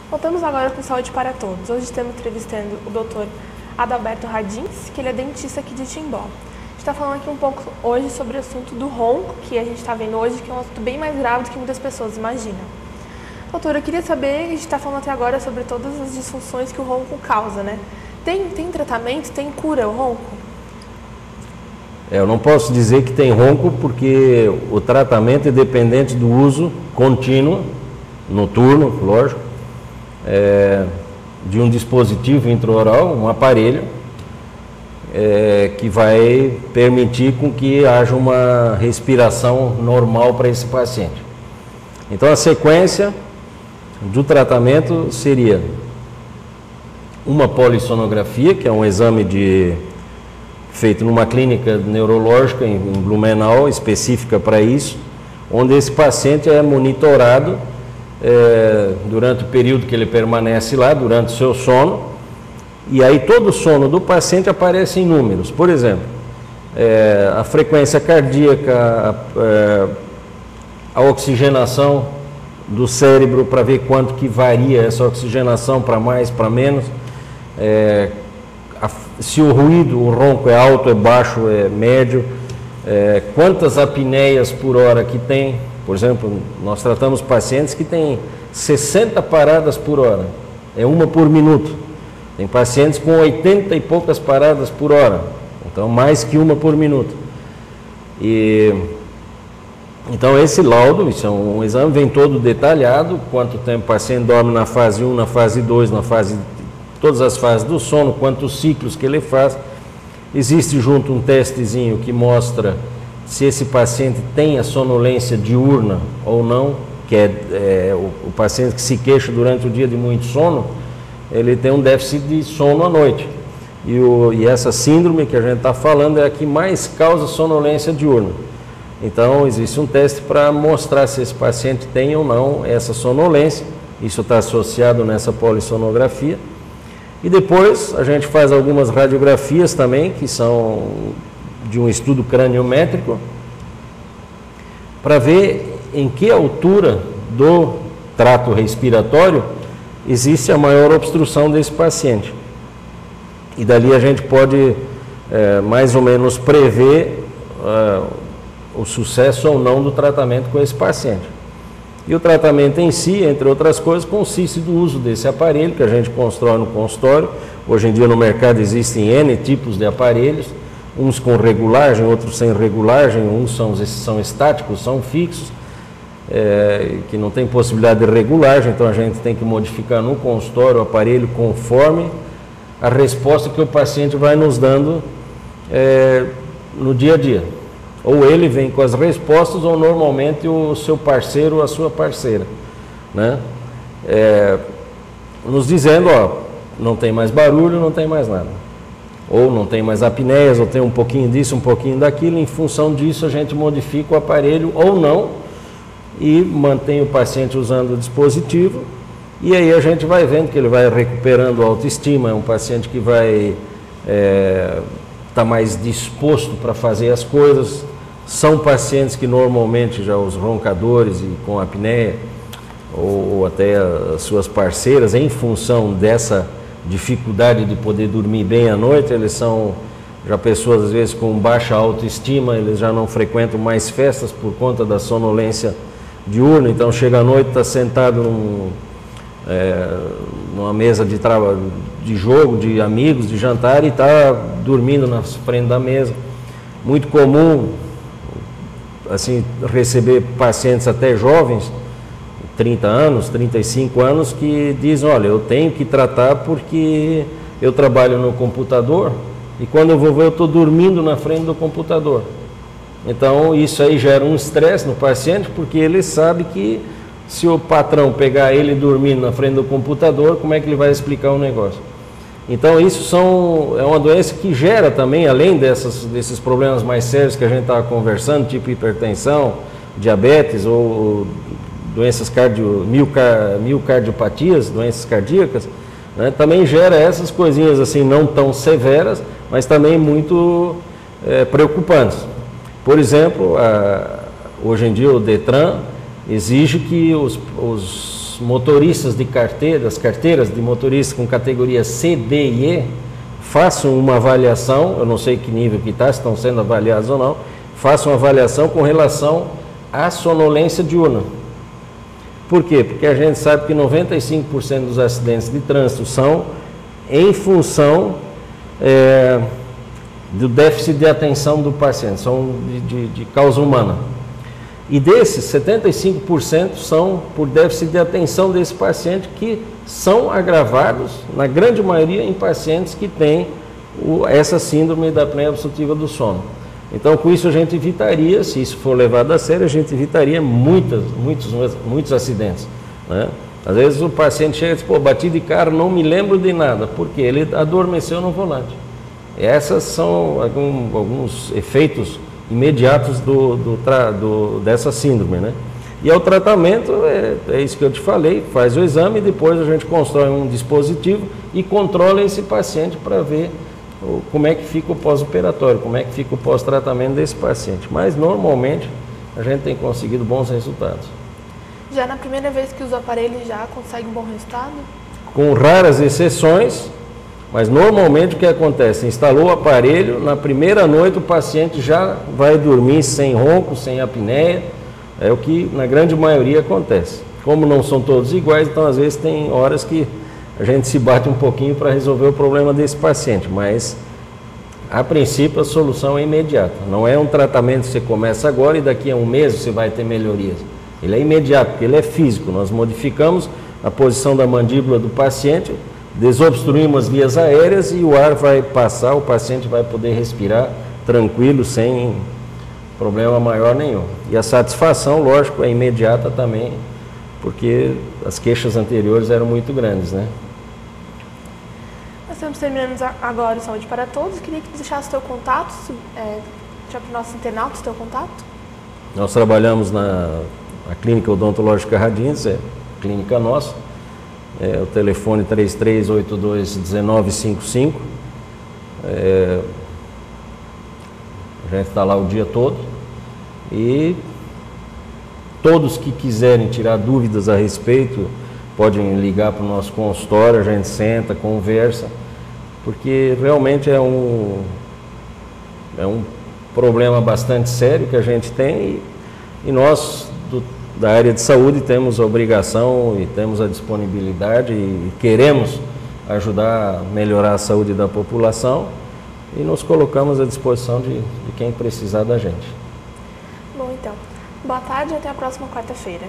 Voltamos agora com Saúde para Todos. Hoje estamos entrevistando o Dr. Adalberto Radins, que ele é dentista aqui de Timbó. A gente está falando aqui um pouco hoje sobre o assunto do ronco, que a gente está vendo hoje, que é um assunto bem mais grave do que muitas pessoas imaginam. Doutor, eu queria saber, a gente está falando até agora sobre todas as disfunções que o ronco causa, né? Tem tratamento, tem cura o ronco? Eu não posso dizer que tem ronco porque o tratamento é dependente do uso contínuo, noturno, lógico, de um dispositivo intraoral, um aparelho, que vai permitir com que haja uma respiração normal para esse paciente. Então a sequência do tratamento seria uma polissonografia, que é um exame feito numa clínica neurológica em Blumenau, específica para isso, onde esse paciente é monitorado durante o período que ele permanece lá, durante o seu sono, e aí todo o sono do paciente aparece em números. Por exemplo, a frequência cardíaca, a oxigenação do cérebro, para ver quanto que varia essa oxigenação, para mais, para menos, se o ruído, o ronco é alto, é baixo, é médio, quantas apneias por hora que tem. Por exemplo, nós tratamos pacientes que têm 60 paradas por hora, é uma por minuto. Tem pacientes com 80 e poucas paradas por hora, então mais que uma por minuto. Então esse laudo, isso é um exame, vem todo detalhado, quanto tempo o paciente dorme na fase 1, na fase 2, todas as fases do sono, quantos ciclos que ele faz. Existe junto um testezinho que mostra se esse paciente tem a sonolência diurna ou não, que o paciente que se queixa durante o dia de muito sono, ele tem um déficit de sono à noite. E essa síndrome que a gente está falando é a que mais causa sonolência diurna. Então existe um teste para mostrar se esse paciente tem ou não essa sonolência. Isso está associado nessa polissonografia. E depois a gente faz algumas radiografias também, que são de um estudo craniométrico, para ver em que altura do trato respiratório existe a maior obstrução desse paciente. E dali a gente pode mais ou menos prever o sucesso ou não do tratamento com esse paciente. E o tratamento em si, entre outras coisas, consiste do uso desse aparelho que a gente constrói no consultório. Hoje em dia no mercado existem N tipos de aparelhos, uns com regulagem, outros sem regulagem, uns são estáticos, são fixos, que não tem possibilidade de regulagem, então a gente tem que modificar no consultório o aparelho conforme a resposta que o paciente vai nos dando no dia a dia. Ou ele vem com as respostas, ou normalmente o seu parceiro ou a sua parceira, né? Nos dizendo, não tem mais barulho, não tem mais nada. Ou não tem mais apneias, ou tem um pouquinho disso, um pouquinho daquilo. Em função disso a gente modifica o aparelho ou não e mantém o paciente usando o dispositivo. E aí a gente vai vendo que ele vai recuperando a autoestima, é um paciente que vai estar mais disposto para fazer as coisas. São pacientes que normalmente já os roncadores e com apneia, ou até as suas parceiras, em função dessa dificuldade de poder dormir bem à noite, eles são já pessoas às vezes com baixa autoestima, eles já não frequentam mais festas por conta da sonolência diurna, então chega à noite, está sentado numa mesa de jogo, de amigos, de jantar, e está dormindo na frente da mesa. Muito comum assim, receber pacientes até jovens, 30 anos, 35 anos, que dizem, olha, eu tenho que tratar porque eu trabalho no computador e quando eu vou ver eu estou dormindo na frente do computador. Então isso aí gera um estresse no paciente, porque ele sabe que se o patrão pegar ele dormindo na frente do computador, como é que ele vai explicar o negócio? Então isso é uma doença que gera também, além desses problemas mais sérios que a gente estava conversando, tipo hipertensão, diabetes ou doenças miocardiopatias, doenças cardíacas, né, também gera essas coisinhas assim não tão severas, mas também muito preocupantes. Por exemplo, hoje em dia o Detran exige que os os motoristas de carteiras, carteiras de motoristas com categoria C, D e E, façam uma avaliação, eu não sei que nível que está, se estão sendo avaliados ou não, façam uma avaliação com relação à sonolência diurna. Por quê? Porque a gente sabe que 95% dos acidentes de trânsito são em função do déficit de atenção do paciente, são de causa humana. E desses, 75% são por déficit de atenção desse paciente, que são agravados, na grande maioria, em pacientes que têm essa síndrome da apneia obstrutiva do sono. Então, com isso a gente evitaria, se isso for levado a sério, a gente evitaria muitos acidentes, né? Às vezes o paciente chega e diz, pô, bati de carro, não me lembro de nada, porque ele adormeceu no volante. Esses são alguns efeitos imediatos dessa síndrome, né? E o tratamento é isso que eu te falei, faz o exame e depois a gente constrói um dispositivo e controla esse paciente para ver como é que fica o pós-operatório, como é que fica o pós-tratamento desse paciente. Mas normalmente a gente tem conseguido bons resultados. Já na primeira vez que usa o aparelho já consegue um bom resultado? Com raras exceções, mas normalmente o que acontece? Instalou o aparelho, na primeira noite o paciente já vai dormir sem ronco, sem apneia, é o que na grande maioria acontece. Como não são todos iguais, então às vezes tem horas que a gente se bate um pouquinho para resolver o problema desse paciente, mas a princípio a solução é imediata. Não é um tratamento que você começa agora e daqui a um mês você vai ter melhorias. Ele é imediato, porque ele é físico. Nós modificamos a posição da mandíbula do paciente, desobstruímos as vias aéreas e o ar vai passar, o paciente vai poder respirar tranquilo, sem problema maior nenhum. E a satisfação, lógico, é imediata também, porque as queixas anteriores eram muito grandes, né? Nós estamos terminando agora o Saúde para Todos. Queria que você deixasse o seu contato, já para os nossos internautas, o seu contato. Nós trabalhamos na Clínica Odontológica Radins, é clínica nossa, o telefone 3382-1955, a gente está lá o dia todo e todos que quiserem tirar dúvidas a respeito podem ligar para o nosso consultório, a gente senta, conversa, porque realmente é um problema bastante sério que a gente tem e nós da área de saúde temos a obrigação e temos a disponibilidade e queremos ajudar a melhorar a saúde da população e nos colocamos à disposição de quem precisar da gente. Bom, então, boa tarde e até a próxima quarta-feira.